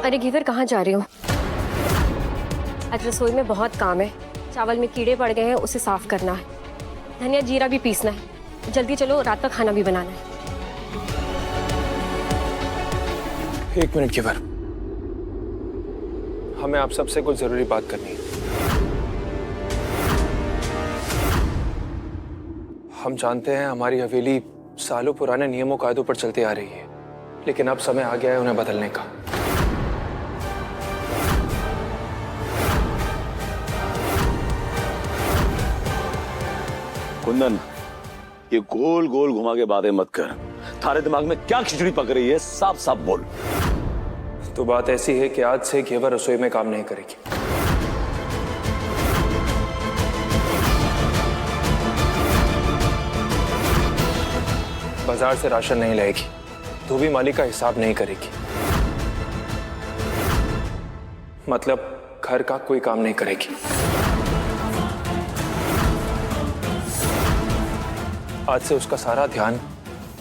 अरे घेवर कहाँ जा रही हो? आज रसोई में बहुत काम है। चावल में कीड़े पड़ गए हैं, उसे साफ करना है। धनिया जीरा भी पीसना है। जल्दी चलो, रात का खाना भी बनाना है। एक मिनट घेवर, हमें आप सबसे कुछ जरूरी बात करनी है। हम जानते हैं हमारी हवेली सालों पुराने नियमों कायदों पर चलती आ रही है, लेकिन अब समय आ गया है उन्हें बदलने का। कुंदन, ये गोल गोल घुमा के बातें मत कर। थारे दिमाग में क्या खिचड़ी पक रही है, साफ साफ बोल। तो बात ऐसी है कि आज से घेवर रसोई में काम नहीं करेगी। बाजार से राशन नहीं लाएगी, धोबी माली का हिसाब नहीं करेगी, मतलब घर का कोई काम नहीं करेगी। आज से उसका सारा ध्यान,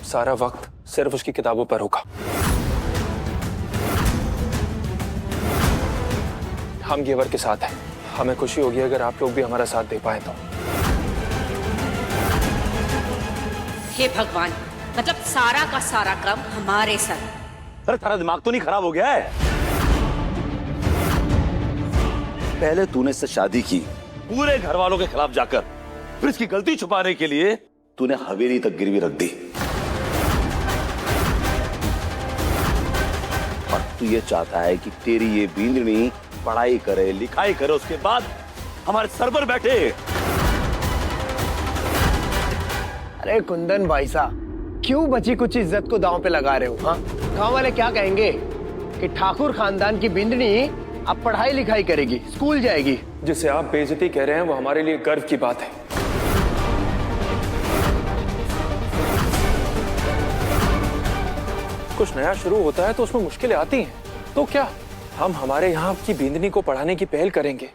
सारा वक्त सिर्फ उसकी किताबों पर होगा। हम घेवर के साथ हैं। हमें खुशी होगी अगर आप लोग भी हमारा साथ दे पाए तो। हे भगवान, मतलब सारा का सारा काम हमारे सर। अरे थारा दिमाग तो नहीं खराब हो गया है? पहले तूने इससे शादी की पूरे घर वालों के खिलाफ जाकर, फिर इसकी गलती छुपाने के लिए तूने हवेली तक गिरवी रख दी। और तू ये चाहता है कि तेरी ये बींदनी पढ़ाई करे, लिखाई करे, उसके बाद हमारे सर पर बैठे। अरे कुंदन भाई साहब, क्यों बची कुछ इज्जत को दांव पे लगा रहे हो? हाँ, गांव वाले क्या कहेंगे कि ठाकुर खानदान की बिंदनी अब पढ़ाई लिखाई करेगी, स्कूल जाएगी। जिसे आप बेइज्जती कह रहे हैं वो हमारे लिए गर्व की बात है। कुछ नया शुरू होता है तो उसमें मुश्किलें आती हैं, तो क्या हम हमारे यहाँ की बिंदनी को पढ़ाने की पहल करेंगे,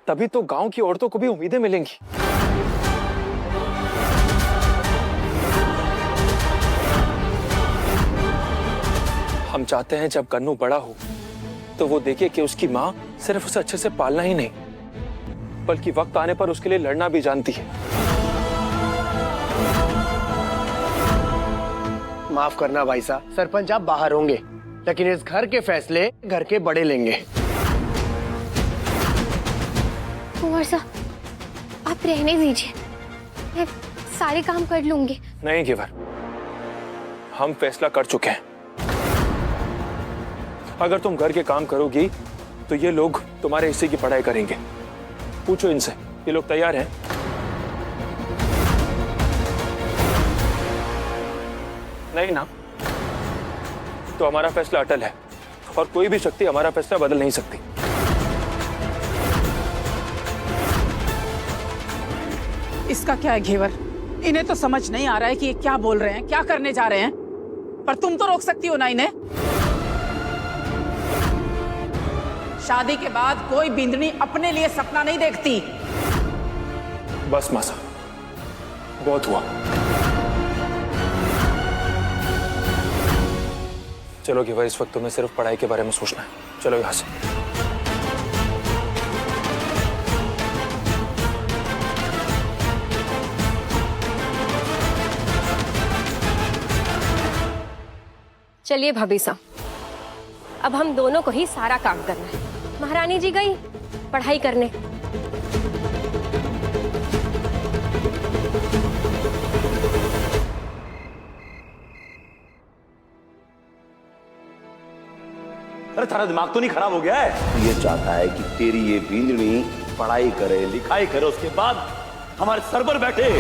तभी तो गांव की औरतों को भी उम्मीदें मिलेंगी। हम चाहते हैं जब कन्नू बड़ा हो तो वो देखे कि उसकी माँ सिर्फ उसे अच्छे से पालना ही नहीं, बल्कि वक्त आने पर उसके लिए लड़ना भी जानती है। माफ करना भाई साहब, सरपंच आप बाहर होंगे, लेकिन इस घर के फैसले घर के बड़े लेंगे। कुंवर साहब, आप रहने दीजिए, मैं सारे काम कर लूंगी। नहीं घेवर, हम फैसला कर चुके हैं। अगर तुम घर के काम करोगी तो ये लोग तुम्हारे हिस्से की पढ़ाई करेंगे। पूछो इनसे, ये लोग तैयार हैं? नहीं ना? तो हमारा फैसला अटल है और कोई भी शक्ति हमारा फैसला बदल नहीं सकती। इसका क्या है घेवर? इन्हें तो समझ नहीं आ रहा है कि ये क्या बोल रहे हैं, क्या करने जा रहे हैं, पर तुम तो रोक सकती हो ना इन्हें। शादी के बाद कोई बिंदनी अपने लिए सपना नहीं देखती। बस मासा, बहुत हुआ। चलो घेवर, इस वक्त तुम्हें सिर्फ पढ़ाई के बारे में सोचना है। चलो यहां से। चलिए भाभी साहब, अब हम दोनों को ही सारा काम करना है। महारानी जी गई पढ़ाई करने। अरे थारा दिमाग तो नहीं खराब हो गया है? ये चाहता है कि तेरी ये बींदनी पढ़ाई करे, लिखाई करे, उसके बाद हमारे सर पर बैठे।